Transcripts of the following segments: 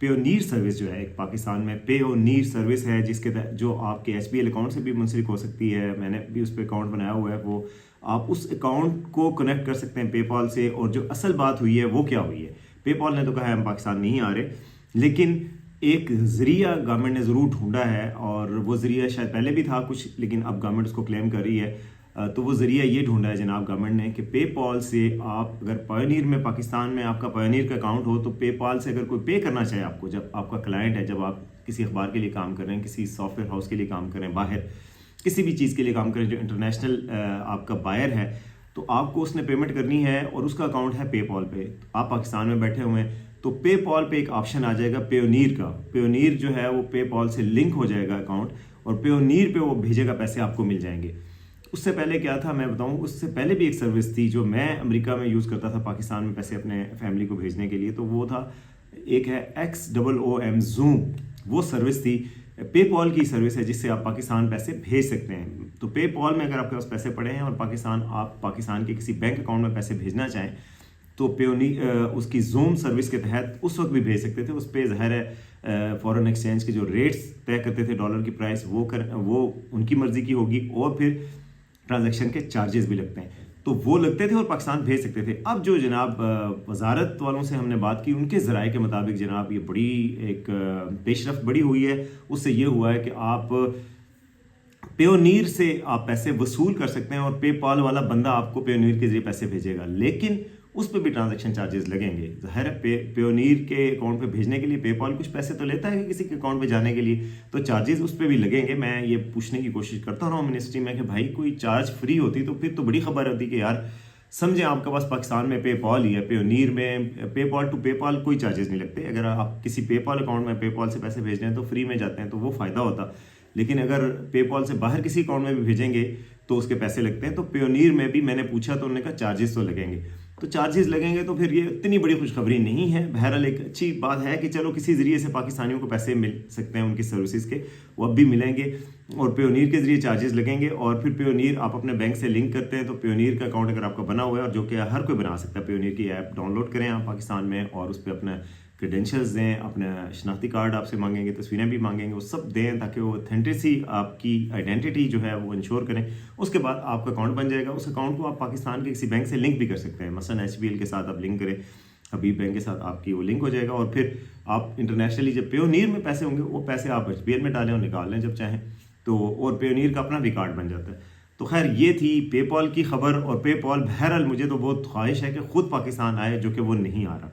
پیونیر service جو ہے ایک پاکستان میں پیونیر سروس ہے، جس کے جو آپ کے ایس بی ایل اکاؤنٹ سے بھی منسلک ہو سکتی ہے. میں نے بھی اس پہ اکاؤنٹ بنایا ہوا ہے. وہ آپ اس اکاؤنٹ کو کنیکٹ کر سکتے ہیں پے پال سے. اور جو اصل بات ہوئی ہے وہ کیا ہوئی ہے، پے پال نے تو کہا ہے ہم پاکستان نہیں آ رہے، لیکن ایک ذریعہ گورنمنٹ نے ضرور ڈھونڈا ہے، اور وہ ذریعہ شاید پہلے بھی تھا کچھ، لیکن اب گورنمنٹ اس کو کلیم کر رہی ہے. تو وہ ذریعہ یہ ڈھونڈا ہے جناب گورنمنٹ نے کہ پے پال سے آپ اگر پیونیر میں پاکستان میں آپ کا پیونیر کا اکاؤنٹ ہو، تو پے پال سے اگر کوئی پے کرنا چاہے آپ کو، جب آپ کا کلائنٹ ہے، جب آپ کسی اخبار کے لیے کام کر رہے ہیں، کسی سافٹ ویئر ہاؤس کے لیے کام کر رہے ہیں، باہر کسی بھی چیز کے لیے کام کریں جو انٹرنیشنل آپ کا بائر ہے، تو آپ کو اس نے پیمنٹ کرنی ہے اور اس کا اکاؤنٹ ہے پے پال پہ. آپ پاکستان میں بیٹھے ہوئے ہیں تو پے پال پہ ایک آپشن آ جائے گا پیونیر کا. پیونیر جو ہے وہ پے پال سے لنک ہو جائے گا اکاؤنٹ، اور پیونیر پہ وہ بھیجے گا، پیسے آپ کو مل جائیں گے. اس سے پہلے کیا تھا میں بتاؤں، اس سے پہلے بھی ایک سروس تھی جو میں امریکہ میں یوز کرتا تھا پاکستان میں پیسے اپنے فیملی کو بھیجنے کے لیے. تو وہ تھا ایک ہے XOOM زوم. وہ سروس تھی، پے پال کی سروس ہے جس سے آپ پاکستان پیسے بھیج سکتے ہیں. تو پے پال میں اگر آپ کے پاس پیسے پڑے ہیں اور آپ پاکستان کے کسی بینک اکاؤنٹ میں پیسے بھیجنا چاہیں تو اس کی زوم سروس کے تحت اس وقت بھی بھیج سکتے تھے. اس پہ ظاہر ہے فورن ایکسچینج کے جو ریٹس طے کرتے تھے ڈالر کی پرائس، وہ ان کی مرضی کی ہوگی، اور پھر ٹرانزیکشن کے چارجز بھی لگتے ہیں، تو وہ لگتے تھے اور پاکستان بھیج سکتے تھے. اب جو جناب وزارت والوں سے ہم نے بات کی، ان کے ذرائع کے مطابق جناب یہ بڑی ایک پیش رفت بڑی ہوئی ہے. اس سے یہ ہوا ہے کہ آپ پیونیر سے آپ پیسے وصول کر سکتے ہیں، اور پے پال والا بندہ آپ کو پیونیر کے ذریعے پیسے بھیجے گا، لیکن اس پہ بھی ٹرانزیکشن چارجز لگیں گے. ظاہر ہے پیونیر کے اکاؤنٹ پہ بھیجنے کے لیے پے پال کچھ پیسے تو لیتا ہے کسی کے اکاؤنٹ پہ جانے کے لیے، تو چارجز اس پہ بھی لگیں گے. میں یہ پوچھنے کی کوشش کرتا رہا ہوں منسٹری میں کہ بھائی کوئی چارج فری ہوتی تو پھر تو بڑی خبر ہوتی کہ یار سمجھیں آپ کے پاس پاکستان میں پے پال ہی ہے، پیونیر میں پے پال ٹو پے پال کوئی چارجز نہیں لگتے. اگر آپ کسی پے پال اکاؤنٹ میں پے پال سے پیسے بھیج رہے ہیں تو فری میں جاتے ہیں، تو وہ فائدہ ہوتا. لیکن اگر پے پال سے باہر کسی اکاؤنٹ میں بھی بھیجیں گے تو اس کے پیسے لگتے ہیں. تو پیونیر میں بھی میں نے پوچھا تو انہوں نے کہا چارجز تو لگیں گے. تو چارجز لگیں گے تو پھر یہ اتنی بڑی خوشخبری نہیں ہے. بہرحال ایک اچھی بات ہے کہ چلو کسی ذریعے سے پاکستانیوں کو پیسے مل سکتے ہیں ان کی سروسز کے، وہ اب بھی ملیں گے. اور پیونیر کے ذریعے چارجز لگیں گے، اور پھر پیونیر آپ اپنے بینک سے لنک کرتے ہیں تو پیونیر کا اکاؤنٹ اگر آپ کا بنا ہوا ہے، اور جو کہ ہر کوئی بنا سکتا ہے، پیونیر کی ایپ ڈاؤن لوڈ کریں آپ پاکستان میں، اور اس پہ اپنا کریڈینشلز دیں، اپنا شناختی کارڈ آپ سے مانگیں گے، تصویریں بھی مانگیں گے، وہ سب دیں تاکہ وہ اتھینٹسی آپ کی آئیڈینٹی جو ہے وہ انشور کریں. اس کے بعد آپ کا اکاؤنٹ بن جائے گا. اس اکاؤنٹ کو آپ پاکستان کے کسی بینک سے لنک بھی کر سکتے ہیں، مثلا HBL کے ساتھ آپ لنک کریں، حبیب بینک کے ساتھ آپ کی وہ لنک ہو جائے گا. اور پھر آپ انٹرنیشنلی جب پیونیر میں پیسے ہوں گے، وہ پیسے آپ HBL میں ڈالیں اور نکال لیں جب چاہیں تو، اور پیونیر کا اپنا بھی کارڈ بن جاتا ہے. تو خیر یہ تھی پے پال کی خبر. اور پے پال بہرحال مجھے تو بہت خواہش ہے کہ خود پاکستان آئے، جو کہ وہ نہیں آ رہا.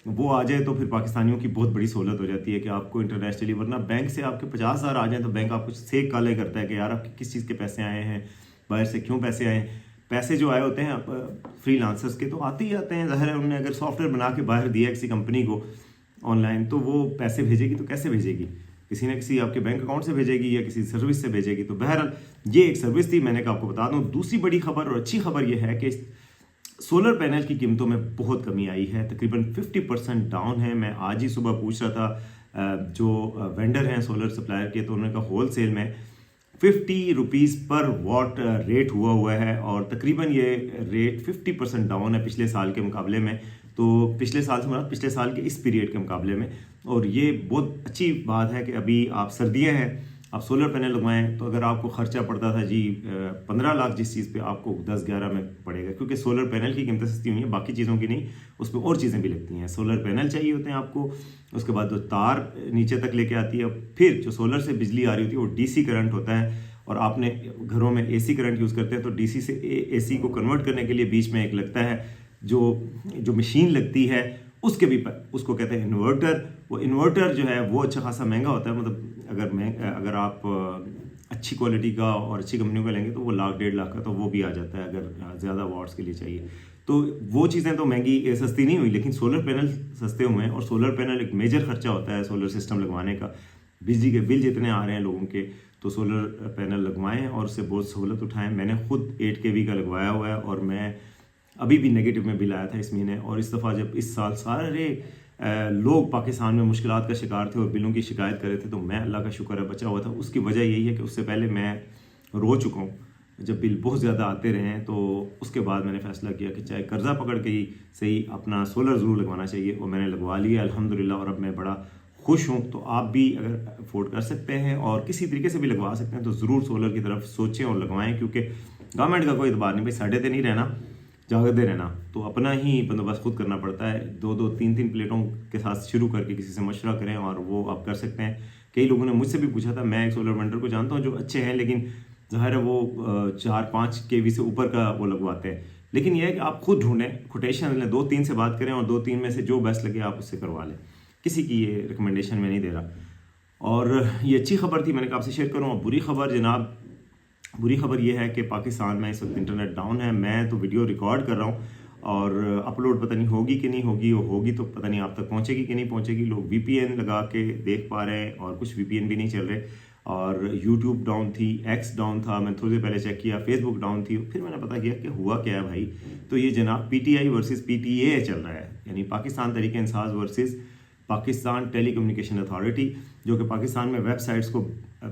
وہ آ جائے تو پھر پاکستانیوں کی بہت بڑی سہولت ہو جاتی ہے کہ آپ کو انٹرنیشنلی، ورنہ بینک سے آپ کے 50,000 آ جائیں تو بینک آپ کو سیک کالے کرتا ہے کہ یار آپ کی کس چیز کے پیسے آئے ہیں، باہر سے کیوں پیسے آئے ہیں. پیسے جو آئے ہوتے ہیں فری لانسرز کے تو آتے ہی آتے ہیں. ظاہر ہے انہوں نے اگر سافٹ ویئر بنا کے باہر دیا کسی کمپنی کو آن لائن، تو وہ پیسے بھیجے گی تو کیسے بھیجے گی؟ کسی نہ کسی آپ کے بینک اکاؤنٹ سے بھیجے گی یا کسی سروس سے بھیجے گی. تو بہرحال یہ ایک سروس تھی، میں نے کہا آپ کو بتا دوں. دوسری بڑی خبر اور اچھی خبر یہ ہے کہ سولر پینل کی قیمتوں میں بہت کمی آئی ہے، تقریباً 50% ڈاؤن ہے. میں آج ہی صبح پوچھ رہا تھا جو وینڈر ہیں سولر سپلائر کے، تو انہوں نے کہا ہول سیل میں 50 روپیز پر واٹ ریٹ ہوا ہے، اور تقریباً یہ ریٹ 50% ڈاؤن ہے پچھلے سال کے مقابلے میں. تو پچھلے سال سے مراد پچھلے سال کے اس پیریڈ کے مقابلے میں. اور یہ بہت اچھی بات ہے کہ ابھی آپ سردیاں ہیں، آپ سولر پینل لگوائیں تو اگر آپ کو خرچہ پڑتا تھا 15 لاکھ جس چیز پہ، آپ کو 10-11 میں پڑے گا، کیونکہ سولر پینل کی قیمتیں سستی ہوئی ہیں، باقی چیزوں کی نہیں. اس پہ اور چیزیں بھی لگتی ہیں. سولر پینل چاہیے ہوتے ہیں آپ کو، اس کے بعد جو تار نیچے تک لے کے آتی ہے، پھر جو سولر سے بجلی آ رہی ہوتی ہے وہ DC کرنٹ ہوتا ہے، اور آپ نے گھروں میں AC کرنٹ یوز کرتے ہیں تو DC سے AC کو کنورٹ کرنے کے لیے بیچ میں ایک لگتا ہے جو مشین لگتی ہے، اس کے بھی اس کو کہتے ہیں انورٹر. وہ انورٹر جو ہے وہ اچھا خاصا مہنگا ہوتا ہے، مطلب اگر آپ اچھی کوالٹی کا اور اچھی کمپنیوں کا لیں گے تو وہ 1.5 لاکھ کا تو وہ بھی آ جاتا ہے اگر زیادہ واٹس کے لیے چاہیے. تو وہ چیزیں تو مہنگی سستی نہیں ہوئی، لیکن سولر پینل سستے ہوئے ہیں. اور سولر پینل ایک میجر خرچہ ہوتا ہے سولر سسٹم لگوانے کا. بجلی کے بل جتنے آ رہے ہیں لوگوں کے، تو سولر پینل لگوائیں اور اس سے بہت سہولت اٹھائیں. میں نے خود 8 kV کا لگوایا ہوا ہے، اور میں ابھی بھی نیگیٹو میں بل آیا تھا اس مہینے. اور اس دفعہ جب اس سال سارے لوگ پاکستان میں مشکلات کا شکار تھے اور بلوں کی شکایت کر رہے تھے، تو میں اللہ کا شکر ہے بچا ہوا تھا. اس کی وجہ یہی ہے کہ اس سے پہلے میں رو چکا ہوں. جب بل بہت زیادہ آتے رہے ہیں تو اس کے بعد میں نے فیصلہ کیا کہ چاہے قرضہ پکڑ کے ہی صحیح اپنا سولر ضرور لگوانا چاہیے، اور میں نے لگوا لیا الحمدللہ. اور اب میں بڑا خوش ہوں تو آپ بھی اگر افورڈ کر سکتے ہیں اور کسی طریقے سے بھی لگوا سکتے ہیں تو ضرور سولر کی طرف سوچیں اور لگوائیں، کیونکہ گورنمنٹ کا کوئی اعتبار نہیں بھائی، ساڑھے تے نہیں رہنا، جاگتے رہنا، تو اپنا ہی بندوبست خود کرنا پڑتا ہے. 2 3 پلیٹوں کے ساتھ شروع کر کے کسی سے مشورہ کریں اور وہ آپ کر سکتے ہیں. کئی لوگوں نے مجھ سے بھی پوچھا تھا، میں ایک سولر وینڈر کو جانتا ہوں جو اچھے ہیں، لیکن ظاہر ہے وہ 4-5 kV سے اوپر کا وہ لگواتے ہیں. لیکن یہ ہے کہ آپ خود ڈھونڈیں، کوٹیشن لیں، 2-3 سے بات کریں اور 2-3 میں سے جو بیسٹ لگے آپ اس سے کروا لیں. کسی کی یہ ریکمنڈیشن میں نہیں دے رہا. اور یہ اچھی خبر تھی، میں نے کہا آپ سے شیئر کروں. اور بری خبر جناب، بری خبر یہ ہے کہ پاکستان میں اس وقت انٹرنیٹ ڈاؤن ہے. میں تو ویڈیو ریکارڈ کر رہا ہوں اور اپلوڈ پتہ نہیں ہوگی کہ نہیں ہوگی، وہ ہوگی تو پتہ نہیں آپ تک پہنچے گی کہ نہیں پہنچے گی. لوگ وی پی این لگا کے دیکھ پا رہے ہیں اور کچھ وی پی این بھی نہیں چل رہے. اور یوٹیوب ڈاؤن تھی، ایکس ڈاؤن تھا، میں تھوڑی دیر پہلے چیک کیا، فیس بک ڈاؤن تھی. پھر میں نے پتہ کیا کہ ہوا کیا ہے بھائی. تو یہ جناب P T I versus P T A چل رہا ہے، یعنی Pakistan Tehreek Insaf versus Pakistan telecommunication authority, جو کہ پاکستان میں ویب سائٹس کو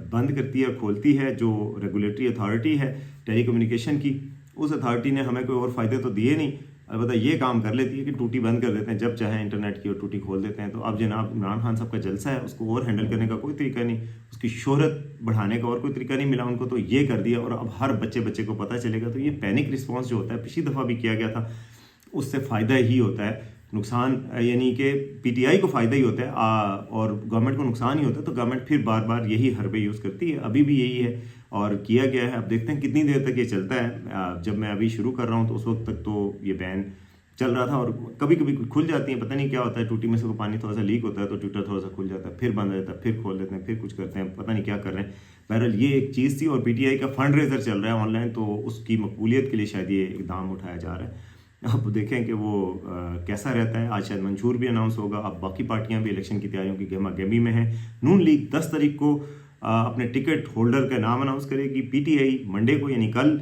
بند کرتی ہے، کھولتی ہے، جو ریگولیٹری اتھارٹی ہے ٹیلی کمیونیکیشن کی. اس اتھارٹی نے ہمیں کوئی اور فائدے تو دیے نہیں، البتہ یہ کام کر لیتی ہے کہ ٹوٹی بند کر دیتے ہیں جب چاہیں انٹرنیٹ کی اور ٹوٹی کھول دیتے ہیں. تو اب جناب عمران خان صاحب کا جلسہ ہے، اس کو اور ہینڈل کرنے کا کوئی طریقہ نہیں، اس کی شہرت بڑھانے کا اور کوئی طریقہ نہیں ملا ان کو، تو یہ کر دیا. اور اب ہر بچے کو پتہ چلے گا. تو یہ پینک رسپانس جو ہوتا ہے، پچھلی دفعہ بھی کیا گیا تھا، اس سے فائدہ ہی ہوتا ہے، نقصان یعنی کہ پی ٹی آئی کو فائدہ ہی ہوتا ہے اور گورنمنٹ کو نقصان ہی ہوتا ہے. تو گورنمنٹ پھر بار بار یہی حربے یوز کرتی ہے. ابھی بھی یہی ہے اور کیا گیا ہے. اب دیکھتے ہیں کتنی دیر تک یہ چلتا ہے. جب میں ابھی شروع کر رہا ہوں تو اس وقت تک تو یہ بین چل رہا تھا اور کبھی کبھی کھل جاتی ہیں، پتہ نہیں کیا ہوتا ہے، ٹوٹی میں سے کوئی پانی تھوڑا سا لیک ہوتا ہے تو ٹویٹر تھوڑا سا کھل جاتا ہے، پھر بند ہو جاتا ہے، پھر کھول دیتے ہیں، پھر کچھ کرتے ہیں، پتہ نہیں کیا کر رہے ہیں. بہرحال یہ ایک چیز تھی. اور پی ٹی آئی کا فنڈ ریزر چل رہا ہے آن لائن، تو اس کی مقبولیت کے لیے شاید یہ اقدام اٹھایا جا رہا ہے. اب دیکھیں کہ وہ کیسا رہتا ہے. آج شاید منشور بھی اناؤنس ہوگا. اب باقی پارٹیاں بھی الیکشن کی تیاریوں کی گہما گہمی میں ہیں. نون لیگ 10 تاریخ کو اپنے ٹکٹ ہولڈر کا نام اناؤنس کرے گی. پی ٹی آئی منڈے کو یعنی کل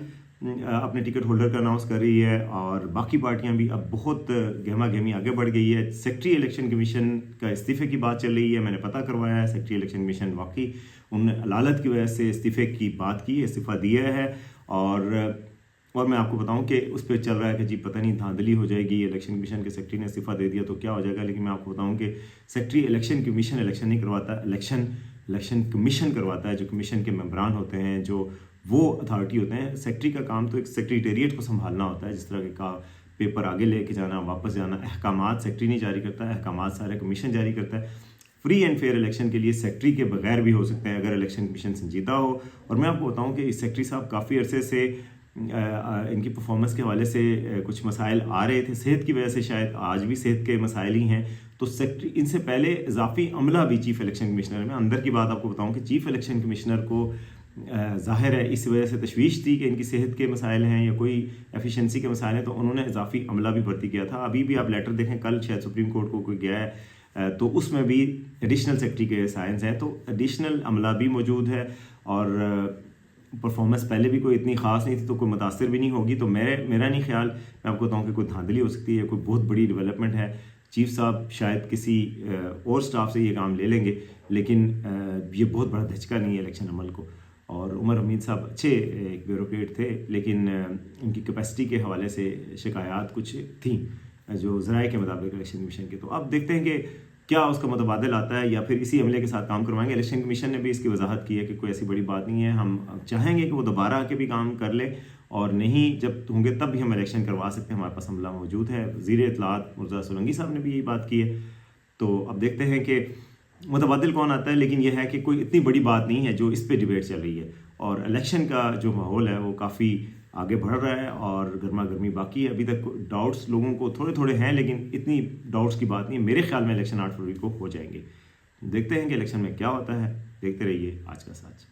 اپنے ٹکٹ ہولڈر کا اناؤنس کر رہی ہے. اور باقی پارٹیاں بھی اب بہت گہما گہمی آگے بڑھ گئی ہے. سیکٹری الیکشن کمیشن کا استعفے کی بات چل رہی ہے. میں نے پتہ کروایا ہے، سیکٹری الیکشن کمیشن واقعی ان لالت کی وجہ سے استعفے کی بات کی، استعفیٰ دیا ہے. اور میں آپ کو بتاؤں کہ اس پہ چل رہا ہے کہ جی پتہ نہیں دھاندلی ہو جائے گی، الیکشن کمیشن کے سیکٹری نے استعفیٰ دے دیا تو کیا ہو جائے گا. لیکن میں آپ کو بتاؤں کہ سیکٹری الیکشن کمیشن الیکشن نہیں کرواتا، الیکشن کمیشن کرواتا ہے. جو کمیشن کے ممبران ہوتے ہیں، جو وہ اتھارٹی ہوتے ہیں. سیکٹری کا کام تو ایک سیکریٹریٹ کو سنبھالنا ہوتا ہے، جس طرح کا پیپر آگے لے کے جانا، واپس جانا. احکامات سیکٹری نہیں جاری کرتا ہے، احکامات سارے کمیشن جاری کرتا ہے. فری اینڈ فیئر الیکشن کے لیے سیکٹری کے بغیر بھی ہو سکتے ہیں اگر الیکشن کمیشن سنجیدہ ہو. اور میں آپ کو بتاؤں کہ سیکٹری صاحب کافی عرصے سے ان کی پرفارمنس کے حوالے سے کچھ مسائل آ رہے تھے، صحت کی وجہ سے، شاید آج بھی صحت کے مسائل ہی ہیں. تو سیکٹری ان سے پہلے اضافی عملہ بھی چیف الیکشن کمشنر میں اندر کی بات آپ کو بتاؤں کہ چیف الیکشن کمشنر کو ظاہر ہے اس وجہ سے تشویش تھی کہ ان کی صحت کے مسائل ہیں یا کوئی ایفیشنسی کے مسائل ہیں، تو انہوں نے اضافی عملہ بھی بھرتی کیا تھا. ابھی بھی آپ لیٹر دیکھیں، کل شاید سپریم کورٹ کو کوئی گیا ہے تو اس میں بھی ایڈیشنل سیکٹری کے سائنس ہیں، تو ایڈیشنل عملہ بھی موجود ہے. اور پرفارمنس پہلے بھی کوئی اتنی خاص نہیں تھی تو کوئی متاثر بھی نہیں ہوگی. تو میرا نہیں خیال، میں آپ کو بتاؤں کہ کوئی دھاندلی ہو سکتی ہے، کوئی بہت بڑی ڈیولپمنٹ ہے. چیف صاحب شاید کسی اور سٹاف سے یہ کام لے لیں گے، لیکن یہ بہت بڑا دھچکا نہیں ہے الیکشن عمل کو. اور عمر حمید صاحب اچھے ایک بیوروکریٹ تھے، لیکن ان کی کیپیسٹی کے حوالے سے شکایات کچھ تھیں جو ذرائع کے مطابق الیکشن کمیشن کے. تو اب دیکھتے ہیں کہ کیا اس کا متبادل آتا ہے یا پھر اسی عملے کے ساتھ کام کروائیں گے. الیکشن کمیشن نے بھی اس کی وضاحت کی ہے کہ کوئی ایسی بڑی بات نہیں ہے، ہم چاہیں گے کہ وہ دوبارہ آ کے بھی کام کر لے، اور نہیں جب ہوں گے تب بھی ہم الیکشن کروا سکتے ہیں، ہمارے پاس عملہ موجود ہے. وزیر اطلاعات مرتضیٰ سولنگی صاحب نے بھی یہی بات کی ہے. تو اب دیکھتے ہیں کہ متبادل کون آتا ہے. لیکن یہ ہے کہ کوئی اتنی بڑی بات نہیں ہے جو اس پہ ڈیبیٹ چل رہی ہے، اور الیکشن کا جو ماحول ہے وہ کافی آگے بڑھ رہا ہے اور گرما گرمی باقی ہے. ابھی تک ڈاؤٹس لوگوں کو تھوڑے تھوڑے ہیں، لیکن اتنی ڈاؤٹس کی بات نہیں ہے. میرے خیال میں الیکشن 8 فروری کو ہو جائیں گے. دیکھتے ہیں کہ الیکشن میں کیا ہوتا ہے. دیکھتے رہیے آج کا ساتھ.